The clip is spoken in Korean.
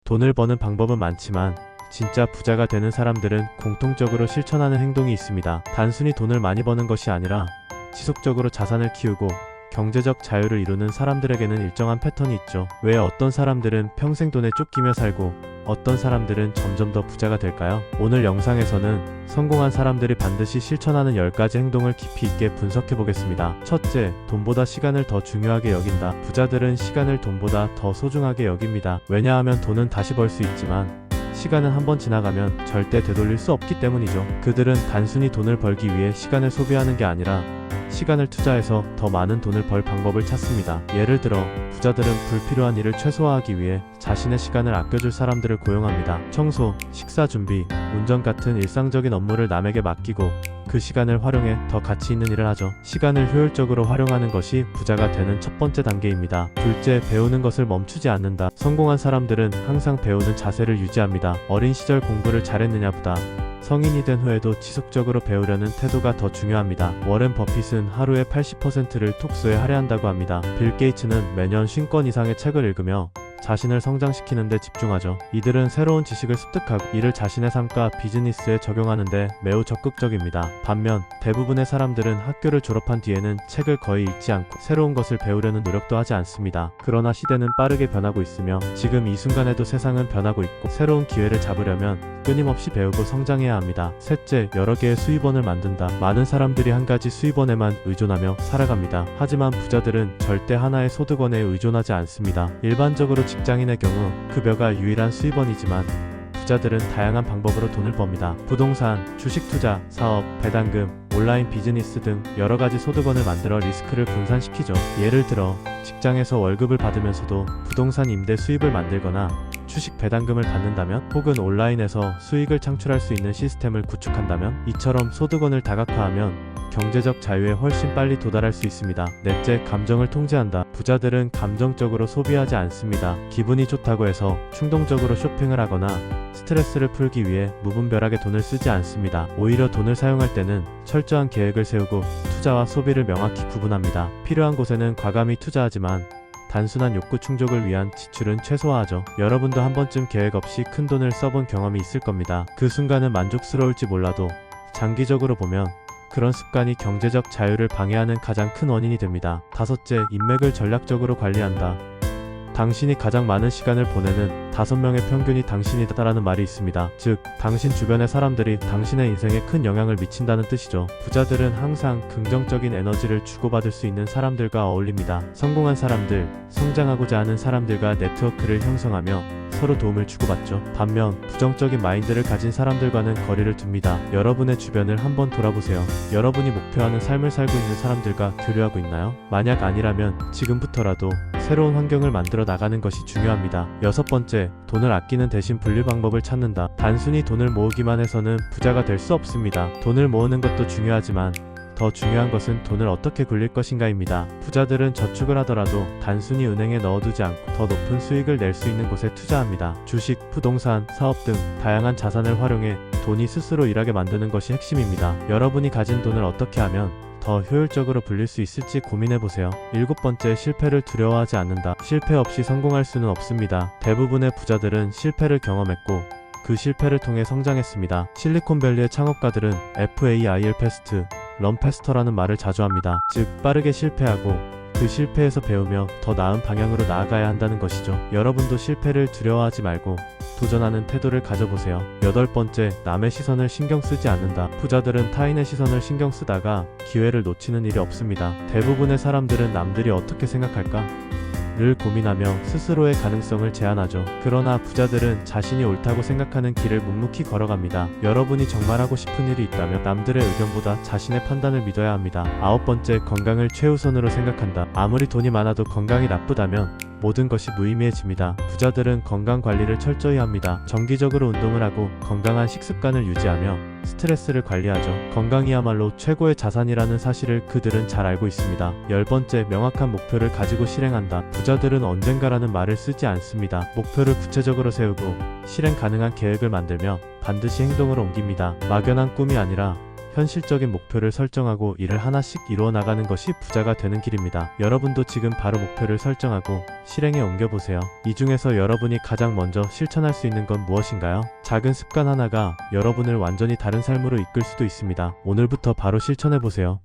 돈을 버는 방법은 많지만 진짜 부자가 되는 사람들은 공통적으로 실천하는 행동이 있습니다. 단순히 돈을 많이 버는 것이 아니라 지속적으로 자산을 키우고 경제적 자유를 이루는 사람들에게는 일정한 패턴이 있죠. 왜 어떤 사람들은 평생 돈에 쫓기며 살고 어떤 사람들은 점점 더 부자가 될까요? 오늘 영상에서는 성공한 사람들이 반드시 실천하는 10가지 행동을 깊이 있게 분석해 보겠습니다. 첫째, 돈보다 시간을 더 중요하게 여긴다. 부자들은 시간을 돈보다 더 소중하게 여깁니다. 왜냐하면 돈은 다시 벌 수 있지만 시간은 한번 지나가면 절대 되돌릴 수 없기 때문이죠. 그들은 단순히 돈을 벌기 위해 시간을 소비하는 게 아니라 시간을 투자해서 더 많은 돈을 벌 방법을 찾습니다. 예를 들어 부자들은 불필요한 일을 최소화하기 위해 자신의 시간을 아껴줄 사람들을 고용합니다. 청소, 식사 준비, 운전 같은 일상적인 업무를 남에게 맡기고 그 시간을 활용해 더 가치 있는 일을 하죠. 시간을 효율적으로 활용하는 것이 부자가 되는 첫 번째 단계입니다. 둘째, 배우는 것을 멈추지 않는다. 성공한 사람들은 항상 배우는 자세를 유지합니다. 어린 시절 공부를 잘했느냐보다 성인이 된 후에도 지속적으로 배우려는 태도가 더 중요합니다. 워렌 버핏은 하루에 80%를 독서에 할애한다고 합니다. 빌 게이츠는 매년 50권 이상의 책을 읽으며 자신을 성장시키는 데 집중하죠. 이들은 새로운 지식을 습득하고 이를 자신의 삶과 비즈니스에 적용하는데 매우 적극적입니다. 반면 대부분의 사람들은 학교를 졸업한 뒤에는 책을 거의 읽지 않고 새로운 것을 배우려는 노력도 하지 않습니다. 그러나 시대는 빠르게 변하고 있으며 지금 이 순간에도 세상은 변하고 있고 새로운 기회를 잡으려면 끊임없이 배우고 성장해야 합니다. 셋째, 여러 개의 수입원을 만든다. 많은 사람들이 한 가지 수입원에만 의존하며 살아갑니다. 하지만 부자들은 절대 하나의 소득원에 의존하지 않습니다. 일반적으로 직장인의 경우 급여가 유일한 수입원이지만 부자들은 다양한 방법으로 돈을 법니다. 부동산, 주식 투자, 사업, 배당금, 온라인 비즈니스 등 여러가지 소득원을 만들어 리스크를 분산시키죠. 예를 들어 직장에서 월급을 받으면서도 부동산 임대 수입을 만들거나 주식 배당금을 받는다면 혹은 온라인에서 수익을 창출할 수 있는 시스템을 구축한다면 이처럼 소득원을 다각화하면 경제적 자유에 훨씬 빨리 도달할 수 있습니다. 넷째, 감정을 통제한다. 부자들은 감정적으로 소비하지 않습니다. 기분이 좋다고 해서 충동적으로 쇼핑을 하거나 스트레스를 풀기 위해 무분별하게 돈을 쓰지 않습니다. 오히려 돈을 사용할 때는 철저한 계획을 세우고 투자와 소비를 명확히 구분합니다. 필요한 곳에는 과감히 투자하지만 단순한 욕구 충족을 위한 지출은 최소화하죠. 여러분도 한 번쯤 계획 없이 큰 돈을 써본 경험이 있을 겁니다. 그 순간은 만족스러울지 몰라도 장기적으로 보면 그런 습관이 경제적 자유를 방해하는 가장 큰 원인이 됩니다. 다섯째, 인맥을 전략적으로 관리한다. 당신이 가장 많은 시간을 보내는 5명의 평균이 당신이다라는 말이 있습니다. 즉, 당신 주변의 사람들이 당신의 인생에 큰 영향을 미친다는 뜻이죠. 부자들은 항상 긍정적인 에너지를 주고받을 수 있는 사람들과 어울립니다. 성공한 사람들, 성장하고자 하는 사람들과 네트워크를 형성하며 서로 도움을 주고받죠. 반면 부정적인 마인드를 가진 사람들과는 거리를 둡니다. 여러분의 주변을 한번 돌아보세요. 여러분이 목표하는 삶을 살고 있는 사람들과 교류하고 있나요? 만약 아니라면 지금부터라도 새로운 환경을 만들어 나가는 것이 중요합니다. 여섯 번째, 돈을 아끼는 대신 분리 방법을 찾는다. 단순히 돈을 모으기만 해서는 부자가 될 수 없습니다. 돈을 모으는 것도 중요하지만 더 중요한 것은 돈을 어떻게 굴릴 것인가입니다. 부자들은 저축을 하더라도 단순히 은행에 넣어두지 않고 더 높은 수익을 낼 수 있는 곳에 투자합니다. 주식, 부동산, 사업 등 다양한 자산을 활용해 돈이 스스로 일하게 만드는 것이 핵심입니다. 여러분이 가진 돈을 어떻게 하면 더 효율적으로 불릴 수 있을지 고민해보세요. 일곱 번째, 실패를 두려워하지 않는다. 실패 없이 성공할 수는 없습니다. 대부분의 부자들은 실패를 경험했고 그 실패를 통해 성장했습니다. 실리콘밸리의 창업가들은 FAIL 패스트, 런 패스터라는 말을 자주 합니다. 즉, 빠르게 실패하고 그 실패에서 배우며 더 나은 방향으로 나아가야 한다는 것이죠. 여러분도 실패를 두려워하지 말고 도전하는 태도를 가져보세요. 여덟 번째, 남의 시선을 신경 쓰지 않는다. 부자들은 타인의 시선을 신경 쓰다가 기회를 놓치는 일이 없습니다. 대부분의 사람들은 남들이 어떻게 생각할까? 를 고민하며 스스로의 가능성을 제한하죠. 그러나 부자들은 자신이 옳다고 생각하는 길을 묵묵히 걸어갑니다. 여러분이 정말 하고 싶은 일이 있다면 남들의 의견보다 자신의 판단을 믿어야 합니다. 아홉 번째, 건강을 최우선으로 생각한다. 아무리 돈이 많아도 건강이 나쁘다면 모든 것이 무의미해집니다. 부자들은 건강 관리를 철저히 합니다. 정기적으로 운동을 하고 건강한 식습관을 유지하며 스트레스를 관리하죠. 건강이야말로 최고의 자산이라는 사실을 그들은 잘 알고 있습니다. 열 번째, 명확한 목표를 가지고 실행한다. 부자들은 언젠가라는 말을 쓰지 않습니다. 목표를 구체적으로 세우고 실행 가능한 계획을 만들며 반드시 행동으로 옮깁니다. 막연한 꿈이 아니라 현실적인 목표를 설정하고 이를 하나씩 이루어 나가는 것이 부자가 되는 길입니다. 여러분도 지금 바로 목표를 설정하고 실행에 옮겨보세요. 이 중에서 여러분이 가장 먼저 실천할 수 있는 건 무엇인가요? 작은 습관 하나가 여러분을 완전히 다른 삶으로 이끌 수도 있습니다. 오늘부터 바로 실천해보세요.